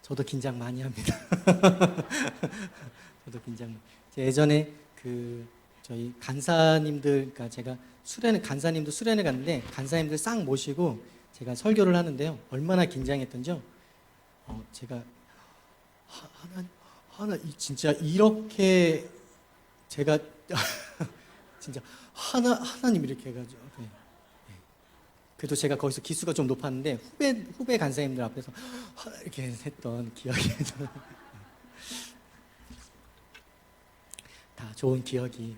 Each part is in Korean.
저도 긴장 많이 합니다. 저도 긴장. 예전에 저희 간사님들, 그러니까 제가 간사님도 수련회 갔는데 간사님들 싹 모시고 제가 설교를 하는데요. 얼마나 긴장했던지요. 제가 진짜 이렇게 제가 진짜 하나님 이렇게 해가지고. 네. 그래도 제가 거기서 기수가 좀 높았는데 후배 간사님들 앞에서 이렇게 했던 기억이 다 좋은 기억이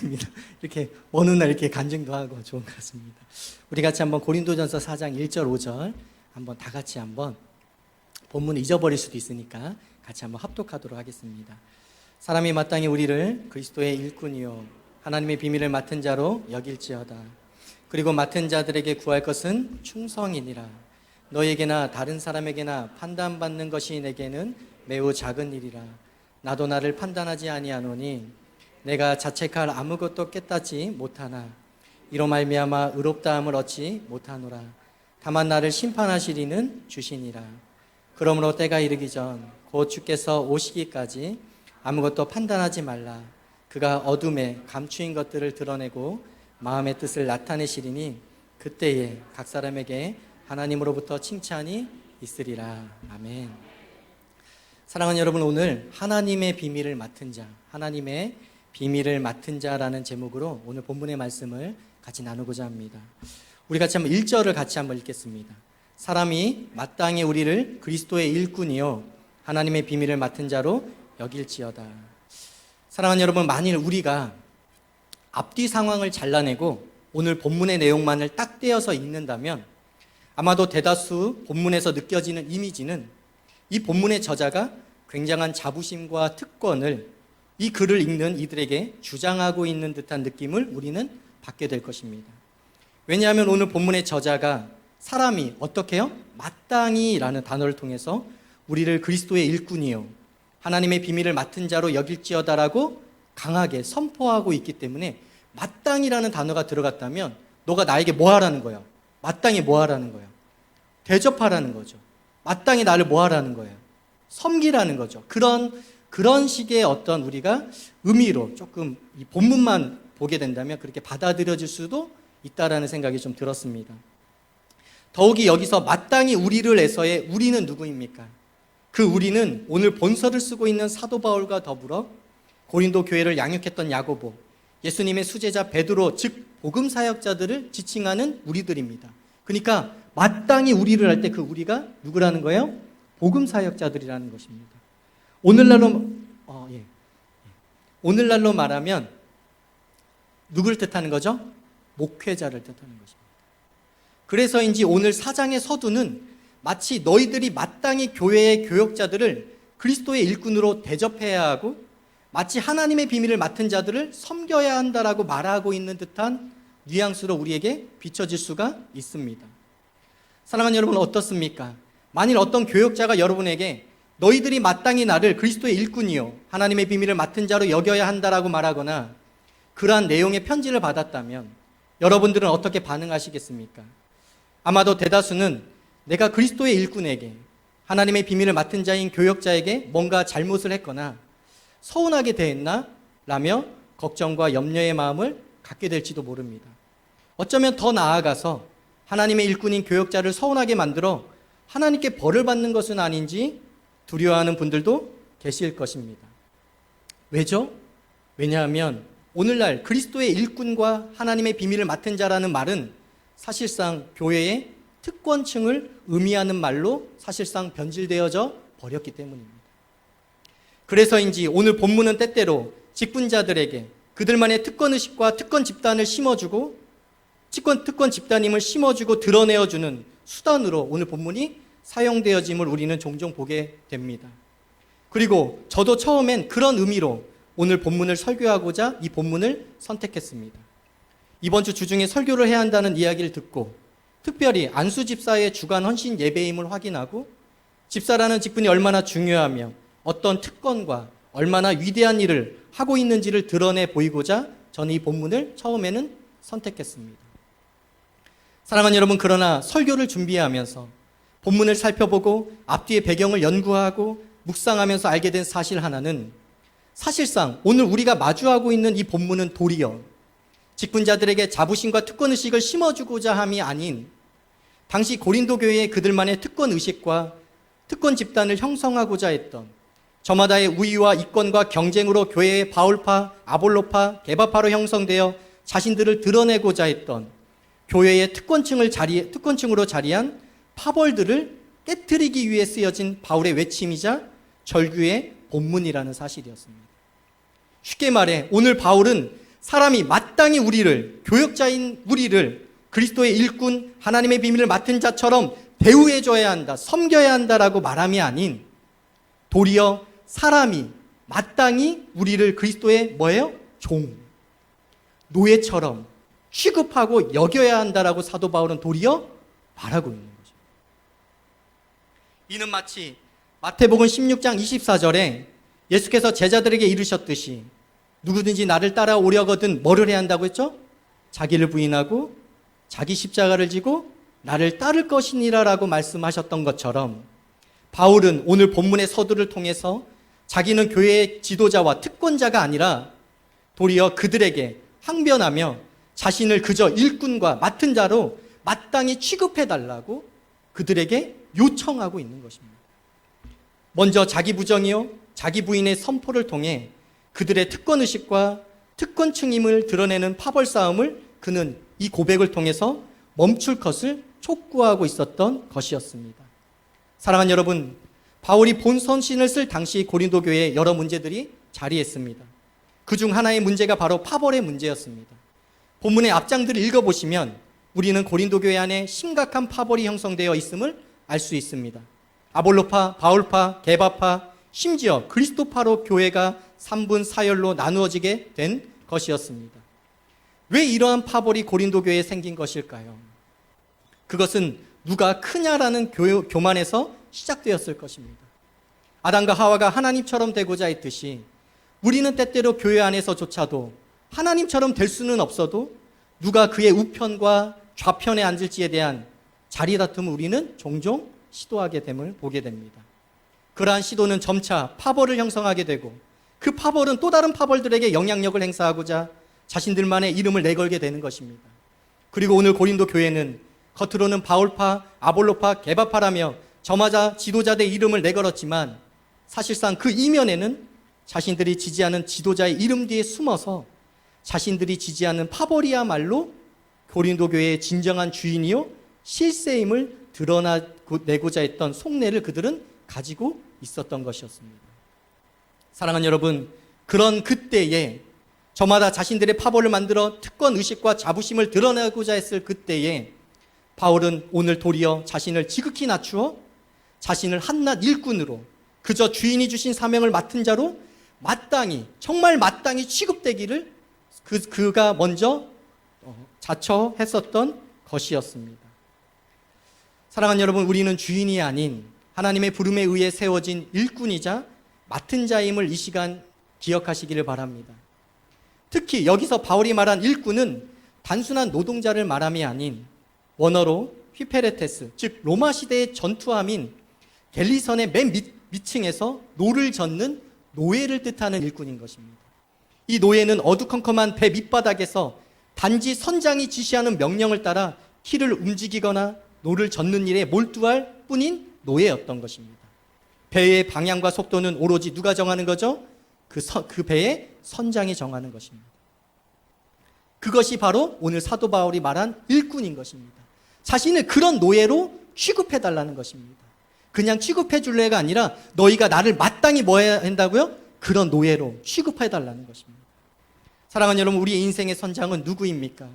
됩니다. 이렇게 어느 날 이렇게 간증도 하고 좋은 것 같습니다. 우리 같이 한번 고린도전서 4장 1절 5절 한번 다 같이 한번 본문을 잊어버릴 수도 있으니까 같이 한번 합독하도록 하겠습니다. 사람이 마땅히 우리를 그리스도의 일꾼이요 하나님의 비밀을 맡은 자로 여길지어다. 그리고 맡은 자들에게 구할 것은 충성이니라. 너에게나 다른 사람에게나 판단받는 것이 내게는 매우 작은 일이라. 나도 나를 판단하지 아니하노니 내가 자책할 아무것도 깨닫지 못하나 이로 말미암아 의롭다함을 얻지 못하노라. 다만 나를 심판하시리는 주시니라. 그러므로 때가 이르기 전 곧 주께서 오시기까지 아무것도 판단하지 말라. 그가 어둠에 감추인 것들을 드러내고 마음의 뜻을 나타내시리니 그때에 각 사람에게 하나님으로부터 칭찬이 있으리라. 아멘. 사랑하는 여러분, 오늘 하나님의 비밀을 맡은 자, 하나님의 비밀을 맡은 자라는 제목으로 오늘 본문의 말씀을 같이 나누고자 합니다. 우리 같이 한번 1절을 같이 한번 읽겠습니다. 사람이 마땅히 우리를 그리스도의 일꾼이요 하나님의 비밀을 맡은 자로 여길지어다. 사랑하는 여러분, 만일 우리가 앞뒤 상황을 잘라내고 오늘 본문의 내용만을 딱 떼어서 읽는다면 아마도 대다수 본문에서 느껴지는 이미지는 이 본문의 저자가 굉장한 자부심과 특권을 이 글을 읽는 이들에게 주장하고 있는 듯한 느낌을 우리는 받게 될 것입니다. 왜냐하면 오늘 본문의 저자가 사람이 어떻게 해요? 마땅히 라는 단어를 통해서 우리를 그리스도의 일꾼이요 하나님의 비밀을 맡은 자로 여길지어다라고 강하게 선포하고 있기 때문에 마땅히라는 단어가 들어갔다면 너가 나에게 뭐 하라는 거야? 마땅히 뭐 하라는 거야? 대접하라는 거죠. 마땅히 나를 뭐 하라는 거예요? 섬기라는 거죠. 그런 식의 어떤 우리가 의미로 조금 이 본문만 보게 된다면 그렇게 받아들여질 수도 있다라는 생각이 좀 들었습니다. 더욱이 여기서 마땅히 우리를 해서의 우리는 누구입니까? 그 우리는 오늘 본서를 쓰고 있는 사도 바울과 더불어 고린도 교회를 양육했던 야고보, 예수님의 수제자 베드로, 즉 복음 사역자들을 지칭하는 우리들입니다. 그러니까 마땅히 우리를 할 때 그 우리가 누구라는 거예요? 복음 사역자들이라는 것입니다. 오늘날로 말하면 누굴 뜻하는 거죠? 목회자를 뜻하는 것입니다. 그래서인지 오늘 4장의 서두는 마치 너희들이 마땅히 교회의 교역자들을 그리스도의 일꾼으로 대접해야 하고 마치 하나님의 비밀을 맡은 자들을 섬겨야 한다라고 말하고 있는 듯한 뉘앙스로 우리에게 비춰질 수가 있습니다. 사랑하는 여러분, 어떻습니까? 만일 어떤 교역자가 여러분에게 너희들이 마땅히 나를 그리스도의 일꾼이요 하나님의 비밀을 맡은 자로 여겨야 한다라고 말하거나 그러한 내용의 편지를 받았다면 여러분들은 어떻게 반응하시겠습니까? 아마도 대다수는 내가 그리스도의 일꾼에게 하나님의 비밀을 맡은 자인 교역자에게 뭔가 잘못을 했거나 서운하게 대했나? 라며 걱정과 염려의 마음을 갖게 될지도 모릅니다. 어쩌면 더 나아가서 하나님의 일꾼인 교역자를 서운하게 만들어 하나님께 벌을 받는 것은 아닌지 두려워하는 분들도 계실 것입니다. 왜죠? 왜냐하면 오늘날 그리스도의 일꾼과 하나님의 비밀을 맡은 자라는 말은 사실상 교회의 특권층을 의미하는 말로 사실상 변질되어져 버렸기 때문입니다. 그래서인지 오늘 본문은 때때로 직분자들에게 그들만의 특권의식과 특권 집단을 심어주고 특권 집단임을 심어주고 드러내어주는 수단으로 오늘 본문이 사용되어짐을 우리는 종종 보게 됩니다. 그리고 저도 처음엔 그런 의미로 오늘 본문을 설교하고자 이 본문을 선택했습니다. 이번 주 주중에 설교를 해야 한다는 이야기를 듣고 특별히 안수 집사의 주간 헌신 예배임을 확인하고 집사라는 직분이 얼마나 중요하며 어떤 특권과 얼마나 위대한 일을 하고 있는지를 드러내 보이고자 저는 이 본문을 처음에는 선택했습니다. 사랑하는 여러분, 그러나 설교를 준비하면서 본문을 살펴보고 앞뒤의 배경을 연구하고 묵상하면서 알게 된 사실 하나는, 사실상 오늘 우리가 마주하고 있는 이 본문은 도리어 직분자들에게 자부심과 특권의식을 심어주고자 함이 아닌, 당시 고린도 교회의 그들만의 특권의식과 특권 집단을 형성하고자 했던, 저마다의 우위와 이권과 경쟁으로 교회의 바울파, 아볼로파, 게바파로 형성되어 자신들을 드러내고자 했던 교회의 특권층으로 자리한 파벌들을 깨트리기 위해 쓰여진 바울의 외침이자 절규의 본문이라는 사실이었습니다. 쉽게 말해 오늘 바울은 사람이 마땅히 우리를, 교역자인 우리를 그리스도의 일꾼, 하나님의 비밀을 맡은 자처럼 대우해줘야 한다, 섬겨야 한다라고 말함이 아닌, 도리어 사람이 마땅히 우리를 그리스도의 뭐예요? 종, 노예처럼 취급하고 여겨야 한다라고 사도 바울은 도리어 말하고 있는 거죠. 이는 마치 마태복음 16장 24절에 예수께서 제자들에게 이르셨듯이 누구든지 나를 따라오려거든 뭐를 해야 한다고 했죠? 자기를 부인하고 자기 십자가를 지고 나를 따를 것이니라 라고 말씀하셨던 것처럼, 바울은 오늘 본문의 서두를 통해서 자기는 교회의 지도자와 특권자가 아니라 도리어 그들에게 항변하며 자신을 그저 일꾼과 맡은 자로 마땅히 취급해달라고 그들에게 요청하고 있는 것입니다. 먼저 자기 부정이요 자기 부인의 선포를 통해 그들의 특권의식과 특권층임을 드러내는 파벌 싸움을 그는 이 고백을 통해서 멈출 것을 촉구하고 있었던 것이었습니다. 사랑하는 여러분, 바울이 본선신을 쓸 당시 고린도 교회에 여러 문제들이 자리했습니다. 그중 하나의 문제가 바로 파벌의 문제였습니다. 본문의 앞장들을 읽어보시면 우리는 고린도 교회 안에 심각한 파벌이 형성되어 있음을 알 수 있습니다. 아볼로파, 바울파, 게바파, 심지어 그리스도파로 교회가 3분 4열로 나누어지게 된 것이었습니다. 왜 이러한 파벌이 고린도 교회에 생긴 것일까요? 그것은 누가 크냐라는 교만에서 시작되었을 것입니다. 아담과 하와가 하나님처럼 되고자 했듯이 우리는 때때로 교회 안에서조차도 하나님처럼 될 수는 없어도 누가 그의 우편과 좌편에 앉을지에 대한 자리 다툼을 우리는 종종 시도하게 됨을 보게 됩니다. 그러한 시도는 점차 파벌을 형성하게 되고, 그 파벌은 또 다른 파벌들에게 영향력을 행사하고자 자신들만의 이름을 내걸게 되는 것입니다. 그리고 오늘 고린도 교회는 겉으로는 바울파, 아볼로파, 게바파라며 저마다 지도자들의 이름을 내걸었지만 사실상 그 이면에는 자신들이 지지하는 지도자의 이름 뒤에 숨어서 자신들이 지지하는 파벌이야말로 고린도 교회의 진정한 주인이요 실세임을 드러내고자 했던 속내를 그들은 가지고 있었던 것이었습니다. 사랑하는 여러분, 그런 그때에 저마다 자신들의 파벌을 만들어 특권의식과 자부심을 드러내고자 했을 그때에 바울은 오늘 도리어 자신을 지극히 낮추어 자신을 한낱 일꾼으로 그저 주인이 주신 사명을 맡은 자로 마땅히, 정말 마땅히 취급되기를 그가 먼저 자처했었던 것이었습니다. 사랑하는 여러분, 우리는 주인이 아닌 하나님의 부름에 의해 세워진 일꾼이자 맡은 자임을 이 시간 기억하시기를 바랍니다. 특히 여기서 바울이 말한 일꾼은 단순한 노동자를 말함이 아닌 원어로 휘페레테스, 즉 로마 시대의 전투함인 갤리선의 맨 밑층에서 노를 젓는 노예를 뜻하는 일꾼인 것입니다. 이 노예는 어두컴컴한 배 밑바닥에서 단지 선장이 지시하는 명령을 따라 키를 움직이거나 노를 젓는 일에 몰두할 뿐인 노예였던 것입니다. 배의 방향과 속도는 오로지 누가 정하는 거죠? 그 배의 선장이 정하는 것입니다. 그것이 바로 오늘 사도 바울이 말한 일꾼인 것입니다. 자신을 그런 노예로 취급해달라는 것입니다. 그냥 취급해줄래가 아니라 너희가 나를 마땅히 뭐 해야 한다고요? 그런 노예로 취급해달라는 것입니다. 사랑하는 여러분, 우리의 인생의 선장은 누구입니까?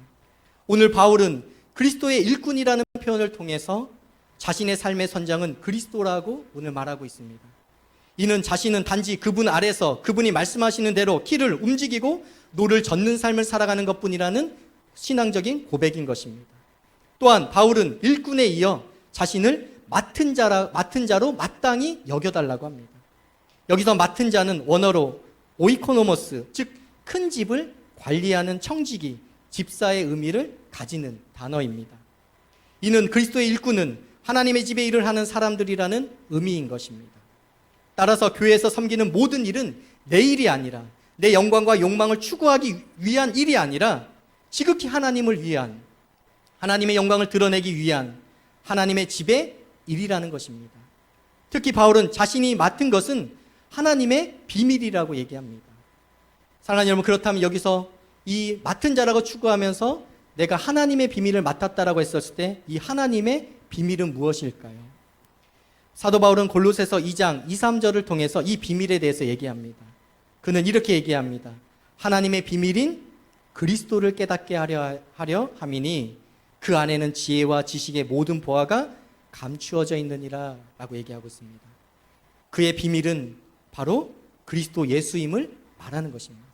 오늘 바울은 그리스도의 일꾼이라는 표현을 통해서 자신의 삶의 선장은 그리스도라고 오늘 말하고 있습니다. 이는 자신은 단지 그분 아래서 그분이 말씀하시는 대로 키를 움직이고 노를 젓는 삶을 살아가는 것뿐이라는 신앙적인 고백인 것입니다. 또한 바울은 일꾼에 이어 자신을 맡은 자로 마땅히 여겨달라고 합니다. 여기서 맡은 자는 원어로 오이코노모스, 즉 큰 집을 관리하는 청지기, 집사의 의미를 가지는 단어입니다. 이는 그리스도의 일꾼은 하나님의 집에 일을 하는 사람들이라는 의미인 것입니다. 따라서 교회에서 섬기는 모든 일은 내 일이 아니라, 내 영광과 욕망을 추구하기 위한 일이 아니라 지극히 하나님을 위한, 하나님의 영광을 드러내기 위한 하나님의 집의 일이라는 것입니다. 특히 바울은 자신이 맡은 것은 하나님의 비밀이라고 얘기합니다. 사랑하는 여러분, 그렇다면 여기서 이 맡은 자라고 추구하면서 내가 하나님의 비밀을 맡았다라고 했었을 때 이 하나님의 비밀은 무엇일까요? 사도 바울은 골로새서 2장 2, 3절을 통해서 이 비밀에 대해서 얘기합니다. 그는 이렇게 얘기합니다. 하나님의 비밀인 그리스도를 깨닫게 하려 함이니 그 안에는 지혜와 지식의 모든 보화가 감추어져 있느니라 라고 얘기하고 있습니다. 그의 비밀은 바로 그리스도 예수임을 말하는 것입니다.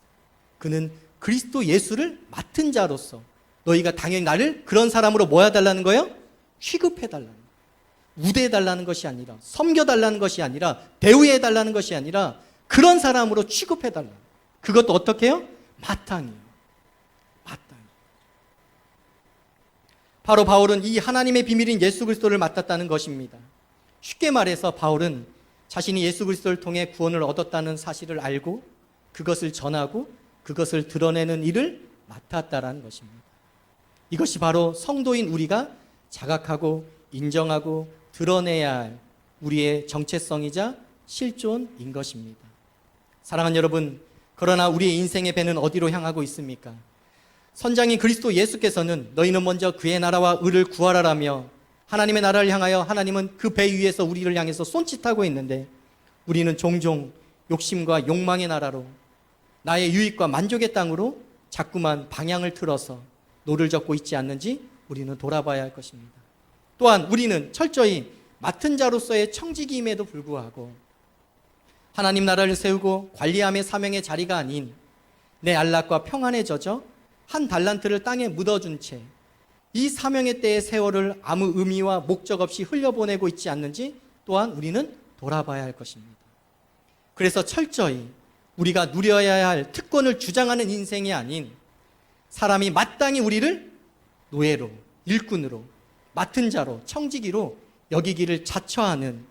그는 그리스도 예수를 맡은 자로서 너희가 당연히 나를 그런 사람으로 뭐 해달라는 거예요? 취급해달라는 거예요. 우대해달라는 것이 아니라, 섬겨달라는 것이 아니라, 대우해달라는 것이 아니라 그런 사람으로 취급해달라는 거예요. 그것도 어떻게 해요? 마땅히. 바로 바울은 이 하나님의 비밀인 예수 그리스도를 맡았다는 것입니다. 쉽게 말해서 바울은 자신이 예수 그리스도를 통해 구원을 얻었다는 사실을 알고 그것을 전하고 그것을 드러내는 일을 맡았다라는 것입니다. 이것이 바로 성도인 우리가 자각하고 인정하고 드러내야 할 우리의 정체성이자 실존인 것입니다. 사랑하는 여러분, 그러나 우리의 인생의 배는 어디로 향하고 있습니까? 선장인 그리스도 예수께서는 너희는 먼저 그의 나라와 의를 구하라라며 하나님의 나라를 향하여 하나님은 그 배 위에서 우리를 향해서 손짓하고 있는데 우리는 종종 욕심과 욕망의 나라로 나의 유익과 만족의 땅으로 자꾸만 방향을 틀어서 노를 젓고 있지 않는지 우리는 돌아봐야 할 것입니다. 또한 우리는 철저히 맡은 자로서의 청지기임에도 불구하고 하나님 나라를 세우고 관리함의 사명의 자리가 아닌 내 안락과 평안에 젖어 한 달란트를 땅에 묻어준 채 이 사명의 때의 세월을 아무 의미와 목적 없이 흘려보내고 있지 않는지 또한 우리는 돌아봐야 할 것입니다. 그래서 철저히 우리가 누려야 할 특권을 주장하는 인생이 아닌 사람이 마땅히 우리를 노예로, 일꾼으로, 맡은 자로, 청지기로 여기기를 자처하는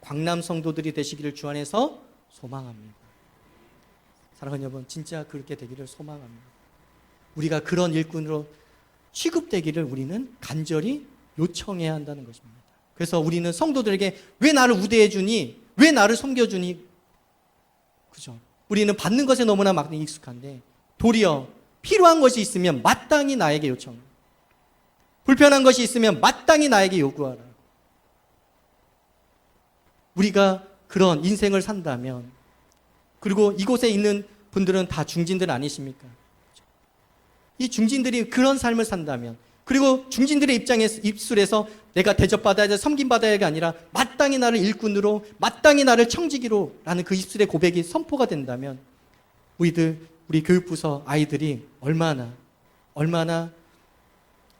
광남 성도들이 되시기를 주 안에서 소망합니다. 사랑하는 여러분, 진짜 그렇게 되기를 소망합니다. 우리가 그런 일꾼으로 취급되기를 우리는 간절히 요청해야 한다는 것입니다. 그래서 우리는 성도들에게 왜 나를 우대해 주니? 왜 나를 섬겨주니? 그죠? 우리는 받는 것에 너무나 막 익숙한데 도리어 필요한 것이 있으면 마땅히 나에게 요청. 불편한 것이 있으면 마땅히 나에게 요구하라. 우리가 그런 인생을 산다면, 그리고 이곳에 있는 분들은 다 중진들 아니십니까? 이 중진들이 그런 삶을 산다면, 그리고 중진들의 입술에서 내가 대접받아야 돼, 섬김받아야 가 아니라 마땅히 나를 일꾼으로, 마땅히 나를 청지기로 라는 그 입술의 고백이 선포가 된다면 우리 교육부서 아이들이 얼마나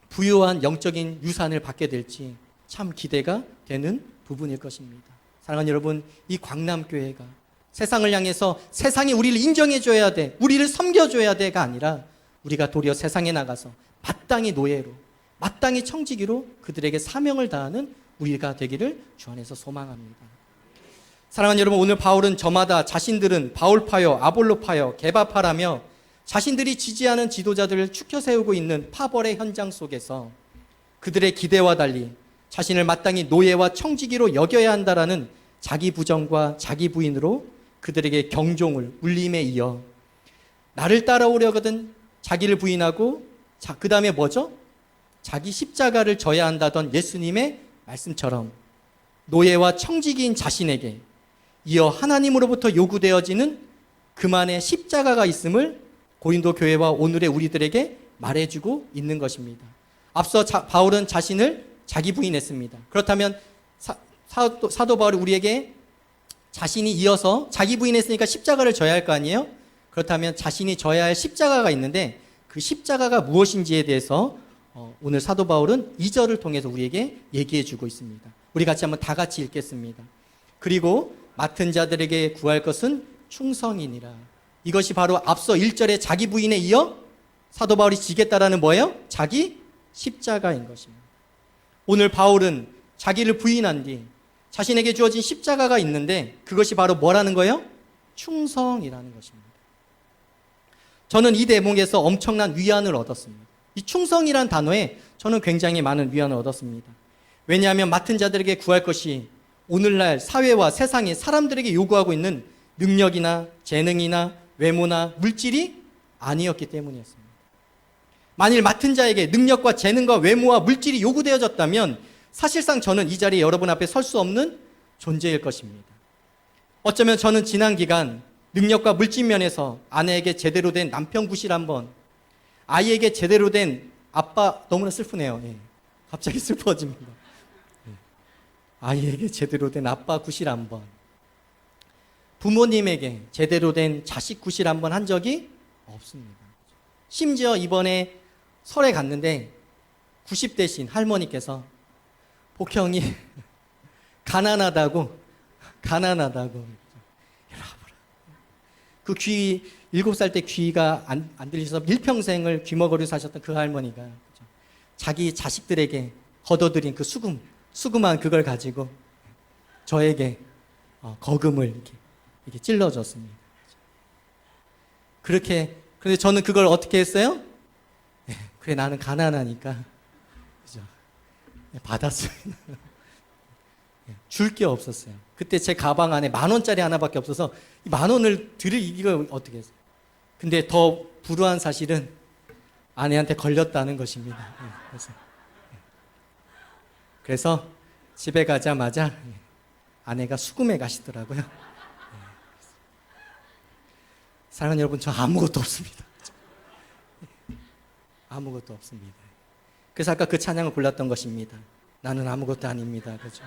부유한 영적인 유산을 받게 될지 참 기대가 되는 부분일 것입니다. 사랑하는 여러분, 이 광남교회가 세상을 향해서 세상이 우리를 인정해줘야 돼, 우리를 섬겨줘야 돼가 아니라 우리가 도리어 세상에 나가서 마땅히 노예로, 마땅히 청지기로 그들에게 사명을 다하는 우리가 되기를 주 안에서 소망합니다. 사랑하는 여러분, 오늘 바울은 저마다 자신들은 바울파요, 아볼로파요, 게바파라며 자신들이 지지하는 지도자들을 추켜 세우고 있는 파벌의 현장 속에서 그들의 기대와 달리 자신을 마땅히 노예와 청지기로 여겨야 한다라는 자기 부정과 자기 부인으로 그들에게 경종을 울림에 이어 나를 따라오려거든 자기를 부인하고 그 다음에 뭐죠? 자기 십자가를 져야 한다던 예수님의 말씀처럼 노예와 청지기인 자신에게 이어 하나님으로부터 요구되어지는 그만의 십자가가 있음을 고린도 교회와 오늘의 우리들에게 말해주고 있는 것입니다. 앞서 바울은 자신을 자기 부인했습니다. 그렇다면 사도 바울이 우리에게 자신이 이어서 자기 부인했으니까 십자가를 져야 할 거 아니에요? 그렇다면 자신이 져야 할 십자가가 있는데 그 십자가가 무엇인지에 대해서 오늘 사도 바울은 2절을 통해서 우리에게 얘기해 주고 있습니다. 우리 같이 한번 다 같이 읽겠습니다. 그리고 맡은 자들에게 구할 것은 충성이니라. 이것이 바로 앞서 1절의 자기 부인에 이어 사도 바울이 지겠다라는 뭐예요? 자기 십자가인 것입니다. 오늘 바울은 자기를 부인한 뒤 자신에게 주어진 십자가가 있는데 그것이 바로 뭐라는 거예요? 충성이라는 것입니다. 저는 이 대목에서 엄청난 위안을 얻었습니다. 이 충성이란 단어에 저는 굉장히 많은 위안을 얻었습니다. 왜냐하면 맡은 자들에게 구할 것이 오늘날 사회와 세상에 사람들에게 요구하고 있는 능력이나 재능이나 외모나 물질이 아니었기 때문이었습니다. 만일 맡은 자에게 능력과 재능과 외모와 물질이 요구되어졌다면 사실상 저는 이 자리에 여러분 앞에 설 수 없는 존재일 것입니다. 어쩌면 저는 지난 기간 능력과 물질 면에서 아내에게 제대로 된 남편 구실 한번, 아이에게 제대로 된 아빠, 너무나 슬프네요. 예. 갑자기 슬퍼집니다. 예. 아이에게 제대로 된 아빠 구실 한번, 부모님에게 제대로 된 자식 구실 한번 한 적이 없습니다. 심지어 이번에 설에 갔는데 90대신 할머니께서 복형이 가난하다고 그 귀 7살 때 귀가 안 들리셔서 일평생을 귀머거리 사셨던 그 할머니가 자기 자식들에게 거둬들인 그 수금한 그걸 가지고 저에게 거금을 이렇게 찔러줬습니다. 그런데 저는 그걸 어떻게 했어요? 그래, 나는 가난하니까 그죠? 받았어요. 줄 게 없었어요. 그때 제 가방 안에 10,000원짜리 하나밖에 없어서 이 10,000원을 드릴 이거 어떻게 했어요? 근데 더 불우한 사실은 아내한테 걸렸다는 것입니다. 그래서 집에 가자마자 아내가 수금에 가시더라고요. 사랑하는 여러분, 저 아무것도 없습니다. 아무것도 없습니다. 그래서 아까 그 찬양을 골랐던 것입니다. 나는 아무것도 아닙니다. 그죠?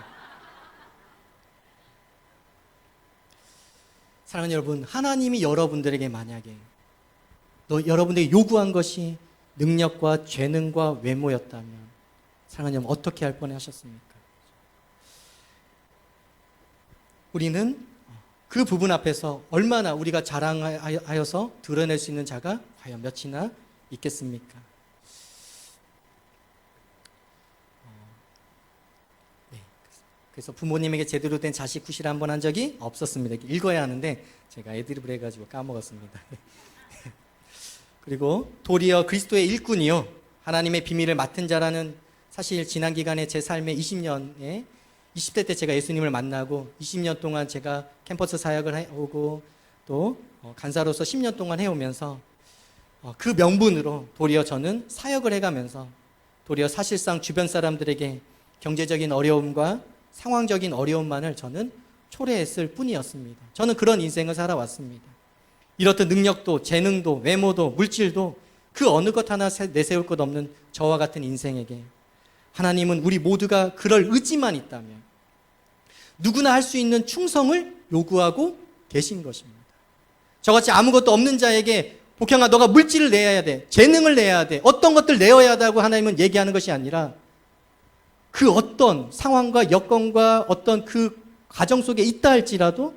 사랑하는 여러분, 하나님이 여러분들에게 만약에 여러분들에게 요구한 것이 능력과 재능과 외모였다면 사랑하는 여러분, 어떻게 할 뻔하셨습니까? 우리는 그 부분 앞에서 얼마나 우리가 자랑하여서 드러낼 수 있는 자가 과연 몇이나 있겠습니까? 그래서 부모님에게 제대로 된 자식 구실 한번 한 적이 없었습니다. 읽어야 하는데 제가 애드립을 해가지고 까먹었습니다. 그리고 도리어 그리스도의 일꾼이요, 하나님의 비밀을 맡은 자라는, 사실 지난 기간에 제 삶의 20년에 20대 때 제가 예수님을 만나고 20년 동안 제가 캠퍼스 사역을 해오고 또 간사로서 10년 동안 해오면서 그 명분으로 도리어 저는 사역을 해가면서 도리어 사실상 주변 사람들에게 경제적인 어려움과 상황적인 어려움만을 저는 초래했을 뿐이었습니다. 저는 그런 인생을 살아왔습니다. 이렇듯 능력도 재능도 외모도 물질도 그 어느 것 하나 내세울 것 없는 저와 같은 인생에게 하나님은 우리 모두가 그럴 의지만 있다면 누구나 할 수 있는 충성을 요구하고 계신 것입니다. 저같이 아무것도 없는 자에게 복형아, 너가 물질을 내야 돼, 재능을 내야 돼, 어떤 것들 내어야 한다고 하나님은 얘기하는 것이 아니라 그 어떤 상황과 여건과 어떤 그 가정 속에 있다 할지라도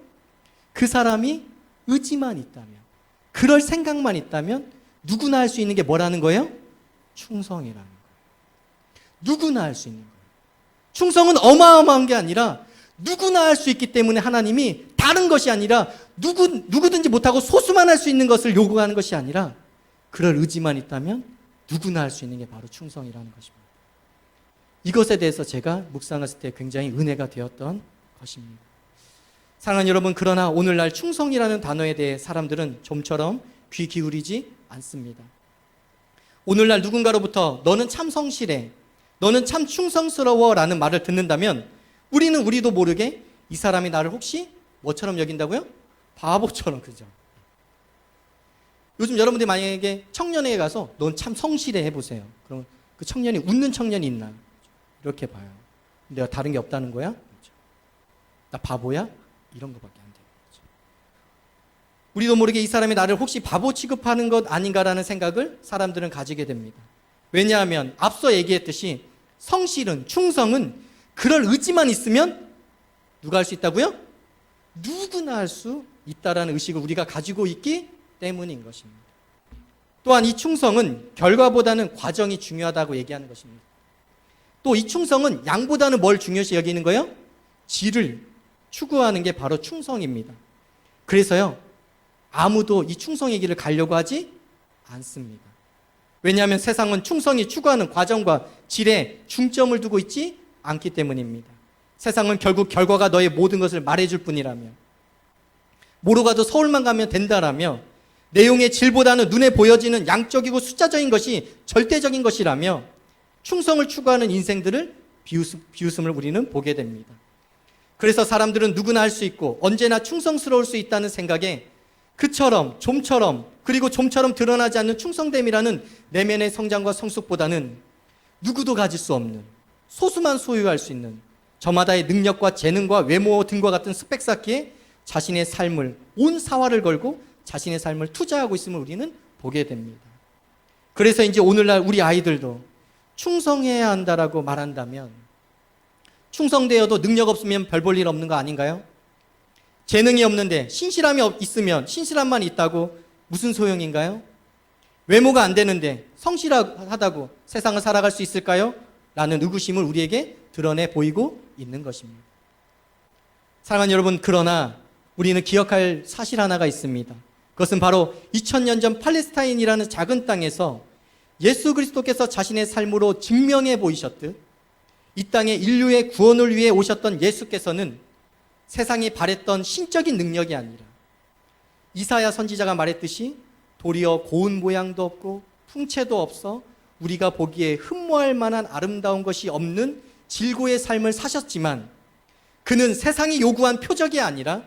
그 사람이 의지만 있다면, 그럴 생각만 있다면 누구나 할 수 있는 게 뭐라는 거예요? 충성이라는 거예요. 누구나 할 수 있는 거예요. 충성은 어마어마한 게 아니라 누구나 할 수 있기 때문에 하나님이 다른 것이 아니라 누구든지 못하고 소수만 할 수 있는 것을 요구하는 것이 아니라 그럴 의지만 있다면 누구나 할 수 있는 게 바로 충성이라는 것입니다. 이것에 대해서 제가 묵상했을 때 굉장히 은혜가 되었던 것입니다. 사랑하는 여러분, 그러나 오늘날 충성이라는 단어에 대해 사람들은 좀처럼 귀 기울이지 않습니다. 오늘날 누군가로부터 너는 참 성실해, 너는 참 충성스러워 라는 말을 듣는다면 우리도 모르게 이 사람이 나를 혹시 뭐처럼 여긴다고요? 바보처럼, 그죠? 요즘 여러분들이 만약에 청년회에 가서 넌 참 성실해 해보세요. 그럼 그 청년이 웃는 청년이 있나? 이렇게 봐요. 내가 다른 게 없다는 거야? 나 바보야? 이런 것밖에 안 돼요. 우리도 모르게 이 사람이 나를 혹시 바보 취급하는 것 아닌가라는 생각을 사람들은 가지게 됩니다. 왜냐하면 앞서 얘기했듯이 성실은, 충성은 그럴 의지만 있으면 누가 할 수 있다고요? 누구나 할 수 있다라는 의식을 우리가 가지고 있기 때문인 것입니다. 또한 이 충성은 결과보다는 과정이 중요하다고 얘기하는 것입니다. 또 이 충성은 양보다는 뭘 중요시 여기는 거예요? 질을 추구하는 게 바로 충성입니다. 그래서요, 아무도 이 충성의 길을 가려고 하지 않습니다. 왜냐하면 세상은 충성이 추구하는 과정과 질에 중점을 두고 있지 않기 때문입니다. 세상은 결국 결과가 너의 모든 것을 말해줄 뿐이라며, 뭐로 가도 서울만 가면 된다라며, 내용의 질보다는 눈에 보여지는 양적이고 숫자적인 것이 절대적인 것이라며 충성을 추구하는 인생들을 비웃음을 우리는 보게 됩니다. 그래서 사람들은 누구나 할 수 있고 언제나 충성스러울 수 있다는 생각에 그처럼, 좀처럼, 그리고 좀처럼 드러나지 않는 충성됨이라는 내면의 성장과 성숙보다는 누구도 가질 수 없는, 소수만 소유할 수 있는 저마다의 능력과 재능과 외모 등과 같은 스펙 쌓기에 자신의 삶을, 온 사활을 걸고 자신의 삶을 투자하고 있음을 우리는 보게 됩니다. 그래서 이제 오늘날 우리 아이들도 충성해야 한다라고 말한다면, 충성되어도 능력 없으면 별 볼 일 없는 거 아닌가요? 재능이 없는데 신실함이 있으면, 신실함만 있다고 무슨 소용인가요? 외모가 안 되는데 성실하다고 세상을 살아갈 수 있을까요? 라는 의구심을 우리에게 드러내 보이고 있는 것입니다. 사랑하는 여러분, 그러나 우리는 기억할 사실 하나가 있습니다. 그것은 바로 2000년 전 팔레스타인이라는 작은 땅에서 예수 그리스도께서 자신의 삶으로 증명해 보이셨듯 이 땅에 인류의 구원을 위해 오셨던 예수께서는 세상에 바랬던 신적인 능력이 아니라 이사야 선지자가 말했듯이 도리어 고운 모양도 없고 풍채도 없어 우리가 보기에 흠모할 만한 아름다운 것이 없는 질고의 삶을 사셨지만, 그는 세상이 요구한 표적이 아니라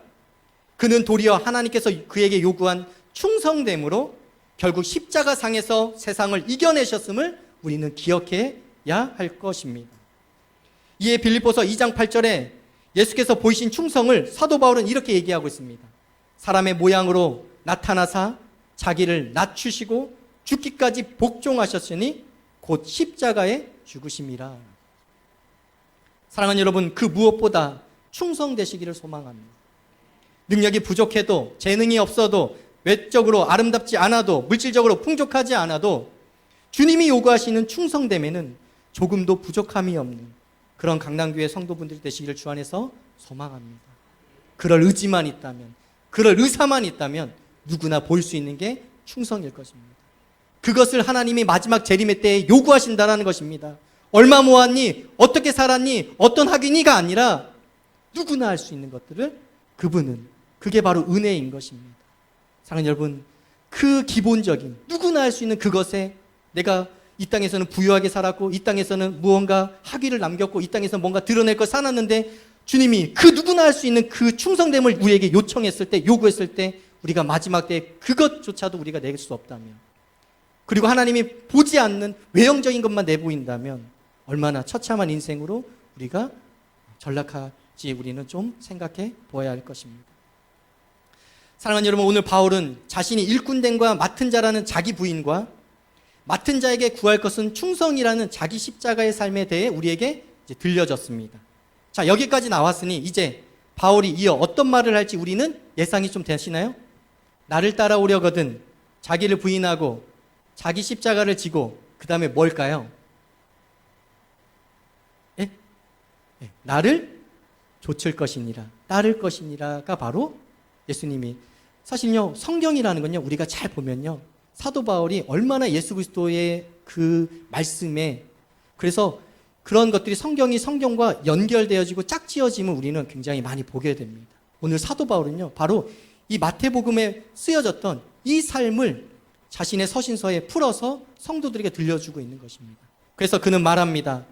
그는 도리어 하나님께서 그에게 요구한 충성됨으로 결국 십자가상에서 세상을 이겨내셨음을 우리는 기억해야 할 것입니다. 이에 빌립보서 2장 8절에 예수께서 보이신 충성을 사도 바울은 이렇게 얘기하고 있습니다. 사람의 모양으로 나타나사 자기를 낮추시고 죽기까지 복종하셨으니 곧 십자가에 죽으심이라. 사랑하는 여러분, 그 무엇보다 충성되시기를 소망합니다. 능력이 부족해도, 재능이 없어도, 외적으로 아름답지 않아도, 물질적으로 풍족하지 않아도 주님이 요구하시는 충성됨에는 조금도 부족함이 없는 그런 강남교회 성도분들이 되시기를 주 안에서 소망합니다. 그럴 의지만 있다면, 그럴 의사만 있다면 누구나 볼 수 있는 게 충성일 것입니다. 그것을 하나님이 마지막 재림의 때에 요구하신다는 것입니다. 얼마 모았니? 어떻게 살았니? 어떤 학위니가 아니라 누구나 할 수 있는 것들을 그분은, 그게 바로 은혜인 것입니다. 사랑하는 여러분, 그 기본적인 누구나 할 수 있는 그것에 내가 이 땅에서는 부유하게 살았고, 이 땅에서는 무언가 학위를 남겼고, 이 땅에서 뭔가 드러낼 걸 살았는데 주님이 그 누구나 할 수 있는 그 충성됨을 우리에게 요청했을 때, 요구했을 때 우리가 마지막 때 그것조차도 우리가 낼 수 없다면, 그리고 하나님이 보지 않는 외형적인 것만 내보인다면 얼마나 처참한 인생으로 우리가 전락할지 우리는 좀 생각해 보아야 할 것입니다. 사랑하는 여러분, 오늘 바울은 자신이 일꾼됨과 맡은 자라는 자기 부인과 맡은 자에게 구할 것은 충성이라는 자기 십자가의 삶에 대해 우리에게 이제 들려졌습니다. 자, 여기까지 나왔으니 이제 바울이 이어 어떤 말을 할지 우리는 예상이 좀 되시나요? 나를 따라오려거든 자기를 부인하고 자기 십자가를 지고 그 다음에 뭘까요? 예? 예, 나를 좇을 것이니라, 따를 것이니라가 바로 예수님이, 사실요 성경이라는 건요 우리가 잘 보면요 사도 바울이 얼마나 예수 그리스도의 그 말씀에, 그래서 그런 것들이 성경과 연결되어지고 짝지어짐을 우리는 굉장히 많이 보게 됩니다. 오늘 사도 바울은요 바로 이 마태복음에 쓰여졌던 이 삶을 자신의 서신서에 풀어서 성도들에게 들려주고 있는 것입니다. 그래서 그는 말합니다.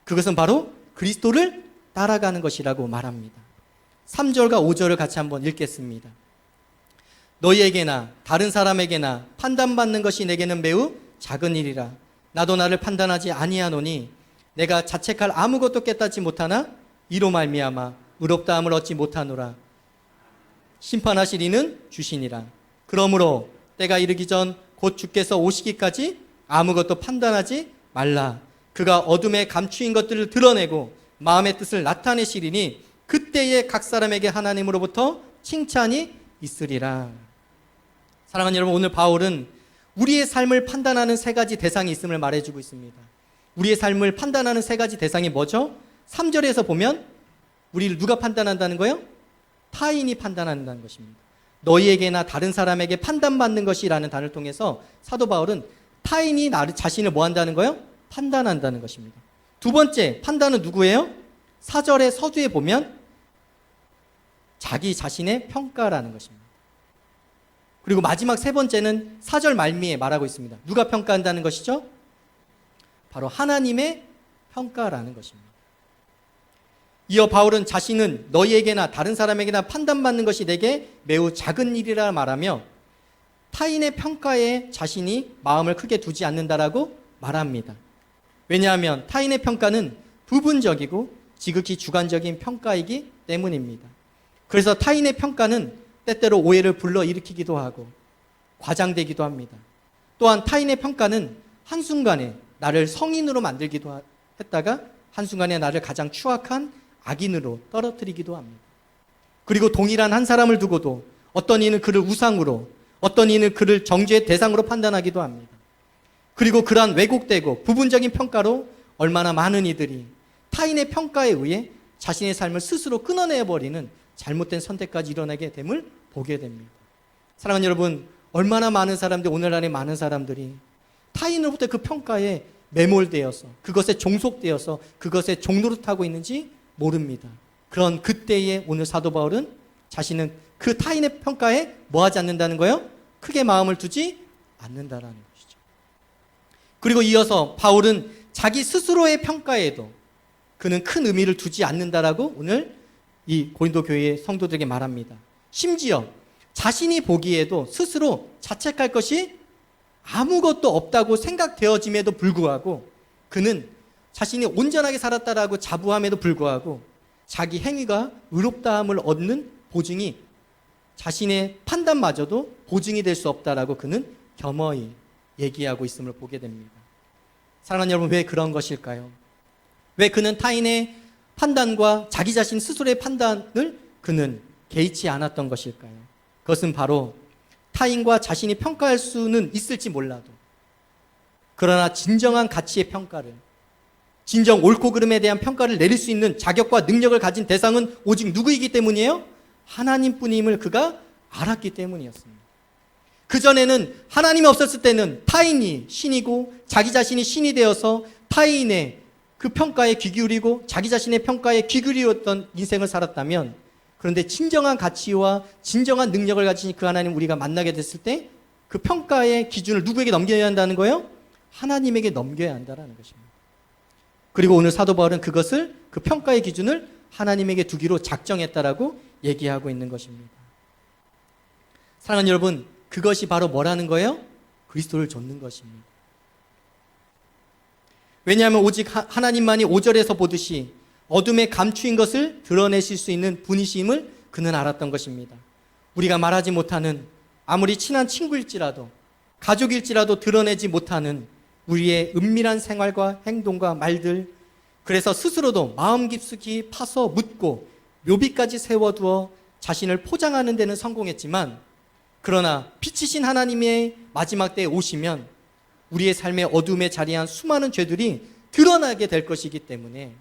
그것은 바로 그리스도를 따라가는 것이라고 말합니다. 3절과 5절을 같이 한번 읽겠습니다. 너희에게나 다른 사람에게나 판단받는 것이 내게는 매우 작은 일이라. 나도 나를 판단하지 아니하노니 내가 자책할 아무것도 깨닫지 못하나 이로 말미암아 의롭다함을 얻지 못하노라. 심판하실 이는 주시니라. 그러므로 때가 이르기 전 곧 주께서 오시기까지 아무것도 판단하지 말라. 그가 어둠에 감추인 것들을 드러내고 마음의 뜻을 나타내시리니 그때에 각 사람에게 하나님으로부터 칭찬이 있으리라. 사랑하는 여러분, 오늘 바울은 우리의 삶을 판단하는 세 가지 대상이 있음을 말해주고 있습니다. 우리의 삶을 판단하는 세 가지 대상이 뭐죠? 3절에서 보면 우리를 누가 판단한다는 거예요? 타인이 판단한다는 것입니다. 너희에게나 다른 사람에게 판단받는 것이라는 단어를 통해서 사도 바울은 타인이 나를 자신을 뭐 한다는 거예요? 판단한다는 것입니다. 두 번째 판단은 누구예요? 4절의 서두에 보면 자기 자신의 평가라는 것입니다. 그리고 마지막 세 번째는 4절 말미에 말하고 있습니다. 누가 평가한다는 것이죠? 바로 하나님의 평가라는 것입니다. 이어 바울은 자신은 너희에게나 다른 사람에게나 판단받는 것이 내게 매우 작은 일이라 말하며 타인의 평가에 자신이 마음을 크게 두지 않는다라고 말합니다. 왜냐하면 타인의 평가는 부분적이고 지극히 주관적인 평가이기 때문입니다. 그래서 타인의 평가는 때때로 오해를 불러일으키기도 하고 과장되기도 합니다. 또한 타인의 평가는 한순간에 나를 성인으로 만들기도 했다가 한순간에 나를 가장 추악한 악인으로 떨어뜨리기도 합니다. 그리고 동일한 한 사람을 두고도 어떤 이는 그를 우상으로, 어떤 이는 그를 정죄의 대상으로 판단하기도 합니다. 그리고 그러한 왜곡되고 부분적인 평가로 얼마나 많은 이들이 타인의 평가에 의해 자신의 삶을 스스로 끊어내버리는 잘못된 선택까지 일어나게 됨을 보게 됩니다. 사랑하는 여러분, 얼마나 많은 사람들, 오늘날의 많은 사람들이 타인으로부터 그 평가에 매몰되어서 그것에 종속되어서 그것에 종노릇하고 있는지 모릅니다. 그런 그때에 오늘 사도 바울은 자신은 그 타인의 평가에 뭐하지 않는다는 거예요? 크게 마음을 두지 않는다라는 것이죠. 그리고 이어서 바울은 자기 스스로의 평가에도 그는 큰 의미를 두지 않는다라고 오늘 이 고린도 교회의 성도들에게 말합니다. 심지어 자신이 보기에도 스스로 자책할 것이 아무것도 없다고 생각되어짐에도 불구하고 그는 자신이 온전하게 살았다라고 자부함에도 불구하고 자기 행위가 의롭다함을 얻는 보증이 자신의 판단마저도 보증이 될 수 없다라고 그는 겸허히 얘기하고 있음을 보게 됩니다. 사랑하는 여러분, 왜 그런 것일까요? 왜 그는 타인의 판단과 자기 자신 스스로의 판단을 그는 개의치 않았던 것일까요? 그것은 바로 타인과 자신이 평가할 수는 있을지 몰라도 그러나 진정한 가치의 평가를, 진정 옳고 그름에 대한 평가를 내릴 수 있는 자격과 능력을 가진 대상은 오직 누구이기 때문이에요? 하나님뿐임을 그가 알았기 때문이었습니다. 그전에는 하나님이 없었을 때는 타인이 신이고 자기 자신이 신이 되어서 타인의 그 평가에 귀 기울이고 자기 자신의 평가에 귀 기울였던 인생을 살았다면, 그런데 진정한 가치와 진정한 능력을 가진 그 하나님 우리가 만나게 됐을 때 그 평가의 기준을 누구에게 넘겨야 한다는 거예요? 하나님에게 넘겨야 한다는 것입니다. 그리고 오늘 사도 바울은 그것을, 그 평가의 기준을 하나님에게 두기로 작정했다라고 얘기하고 있는 것입니다. 사랑하는 여러분, 그것이 바로 뭐라는 거예요? 그리스도를 좇는 것입니다. 왜냐하면 오직 하나님만이 5절에서 보듯이 어둠에 감추인 것을 드러내실 수 있는 분이심을 그는 알았던 것입니다. 우리가 말하지 못하는, 아무리 친한 친구일지라도 가족일지라도 드러내지 못하는 우리의 은밀한 생활과 행동과 말들, 그래서 스스로도 마음 깊숙이 파서 묻고 묘비까지 세워두어 자신을 포장하는 데는 성공했지만, 그러나 빛이신 하나님의 마지막 때에 오시면 우리의 삶의 어둠에 자리한 수많은 죄들이 드러나게 될 것이기 때문에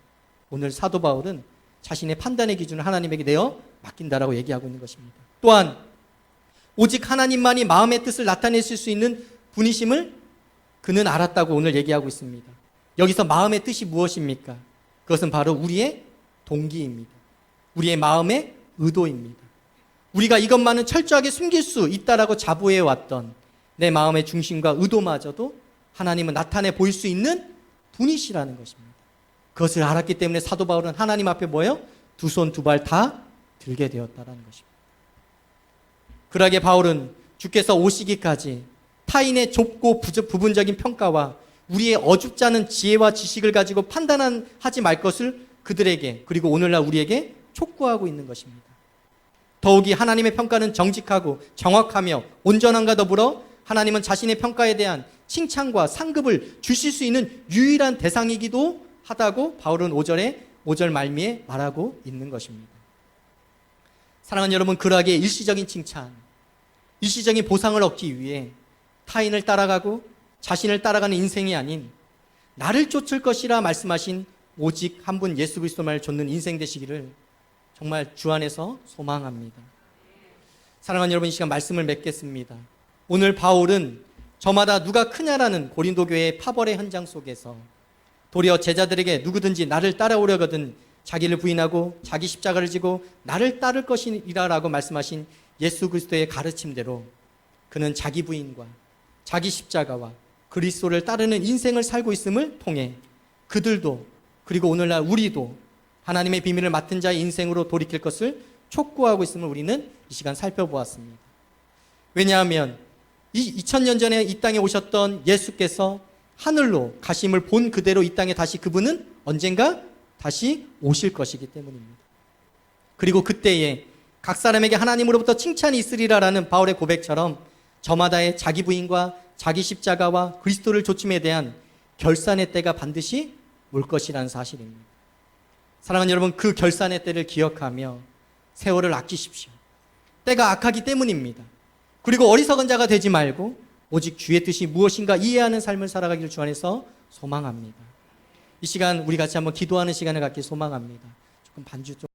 오늘 사도 바울은 자신의 판단의 기준을 하나님에게 내어 맡긴다라고 얘기하고 있는 것입니다. 또한 오직 하나님만이 마음의 뜻을 나타내실 수 있는 분이심을 그는 알았다고 오늘 얘기하고 있습니다. 여기서 마음의 뜻이 무엇입니까? 그것은 바로 우리의 동기입니다. 우리의 마음의 의도입니다. 우리가 이것만은 철저하게 숨길 수 있다라고 자부해 왔던 내 마음의 중심과 의도마저도 하나님은 나타내 보일 수 있는 분이시라는 것입니다. 그것을 알았기 때문에 사도 바울은 하나님 앞에 뭐예요? 두 손 두 발 다 들게 되었다라는 것입니다. 그러하게 바울은 주께서 오시기까지 타인의 좁고 부분적인 평가와 우리의 어줍지 않은 지혜와 지식을 가지고 판단하지 말 것을 그들에게, 그리고 오늘날 우리에게 촉구하고 있는 것입니다. 더욱이 하나님의 평가는 정직하고 정확하며 온전함과 더불어 하나님은 자신의 평가에 대한 칭찬과 상급을 주실 수 있는 유일한 대상이기도 하다고 바울은 5절 말미에 말하고 있는 것입니다. 사랑하는 여러분, 그러하기에 일시적인 칭찬, 일시적인 보상을 얻기 위해 타인을 따라가고 자신을 따라가는 인생이 아닌 나를 쫓을 것이라 말씀하신 오직 한 분 예수 그리스도만을 좇는 인생 되시기를 정말 주 안에서 소망합니다. 사랑하는 여러분, 이 시간 말씀을 맺겠습니다. 오늘 바울은 저마다 누가 크냐라는 고린도 교회의 파벌의 현장 속에서 도리어 제자들에게 누구든지 나를 따라오려거든 자기를 부인하고 자기 십자가를 지고 나를 따를 것이라라고 말씀하신 예수 그리스도의 가르침대로 그는 자기 부인과 자기 십자가와 그리스도를 따르는 인생을 살고 있음을 통해 그들도, 그리고 오늘날 우리도 하나님의 비밀을 맡은 자의 인생으로 돌이킬 것을 촉구하고 있음을 우리는 이 시간 살펴보았습니다. 왜냐하면 이 2000년 전에 이 땅에 오셨던 예수께서 하늘로 가심을 본 그대로 이 땅에 다시 그분은 언젠가 다시 오실 것이기 때문입니다. 그리고 그때에 각 사람에게 하나님으로부터 칭찬이 있으리라라는 바울의 고백처럼 저마다의 자기 부인과 자기 십자가와 그리스도를 좇음에 대한 결산의 때가 반드시 올 것이라는 사실입니다. 사랑하는 여러분, 그 결산의 때를 기억하며 세월을 아끼십시오. 때가 악하기 때문입니다. 그리고 어리석은 자가 되지 말고 오직 주의 뜻이 무엇인가 이해하는 삶을 살아가기를 주 안에서 소망합니다. 이 시간 우리 같이 한번 기도하는 시간을 갖길 소망합니다. 조금 반주 좀